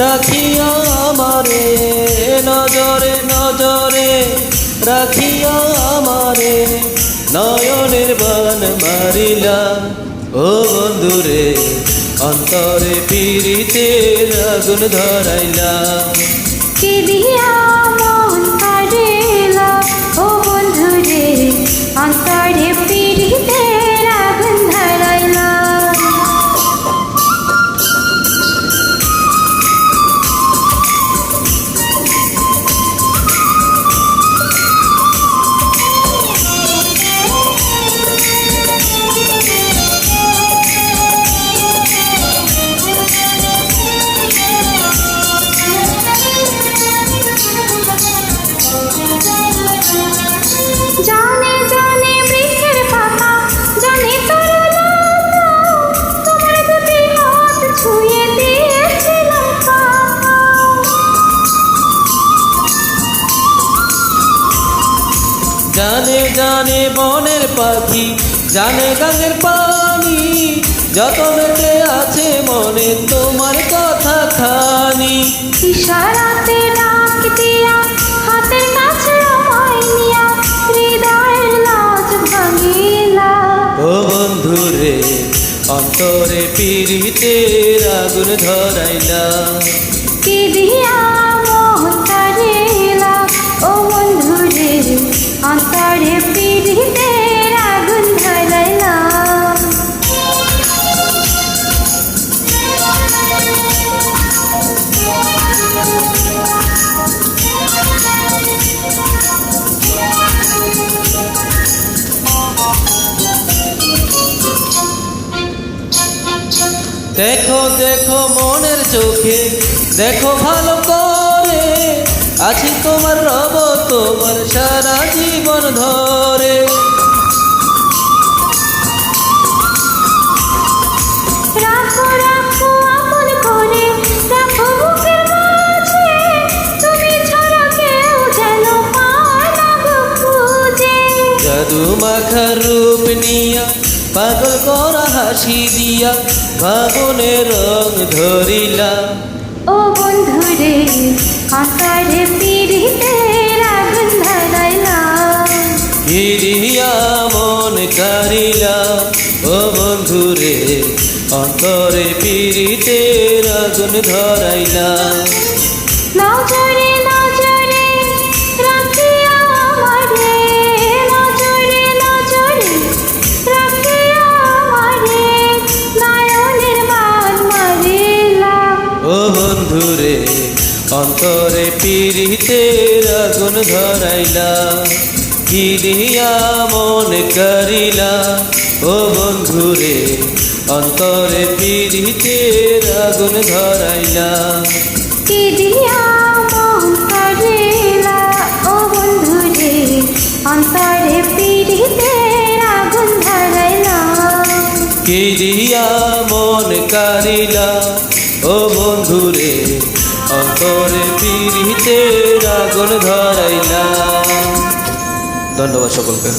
রাখিয়া আমারে নজরে নজরে রাখিয়া আমারে নয়নের বান মারিলা ও বন্ধুরে অন্তরে পীড়িতের আগুন ধরাইলা কি দিয়া মন কাড়িলা ও বন্ধুরে অন্তরে পীড়িতের আগুন ধরাইলা জানে জানে বৃক্ষের পাতা জানে তরুলতা তোমার দুটি হাত ছুঁয়ে দিয়েছিলাম জানে জানে বনের পাখি জানে গাছের পানি যত বেঁচে আছে মনে তোমার কথা খানি ইশারাতে ডাক দিয়া হাতের কাছে আমায় নিয়া হৃদয়ের লাজ ভাঙিলা ও বন্ধুরে অন্তরে পীড়িতের আগুন ধরাইলা কি দিয়া মন কাড়িলা ও বন্ধুরে অন্তরে পীড়িতের আগুন ধরাইলা দেখো দেখো মনের চোখে দেখো ভালো করে আছি তোমার রব তোমার সারা জীবন ধরে রাখো রাখো আপন করে রাখো বুকের মাঝে তুমি ছাড়া কেউ যেন পায় না গো খুঁজে জাদু মাখা রূপ নিয়া পাগল করা হাসি দিয়া ভাবনে রং ধরিলা ও বন্ধুরে অন্তরে পীড়িতের আগুন ধরাইলা হিরিয়া মন কারিলা ও বন্ধুরে অন্তরে পীড়িতের আগুন ধরাইলা নজরে নজরে রাখিয়া আমারে নজরে নজরে রাখিয়া আমারে নয়নের বান মারিলা ও বন্ধুরে অন্তরে পীড়িতের আগুন ধরাইলা হিরিয়া মন কারিলা ও বন্ধুরে অন্তরে পীড়িতের আগুন ধরাইলা কি দিয়া মন কাড়িলা ও বন্ধুরে অন্তরে পীড়িতের আগুন ধরাইলা কি দিয়া মন কারিলা ও বন্ধুরে অন্তরে পীড়িতের আগুন ধরাইলা। ধন্যবাদ সকলকে।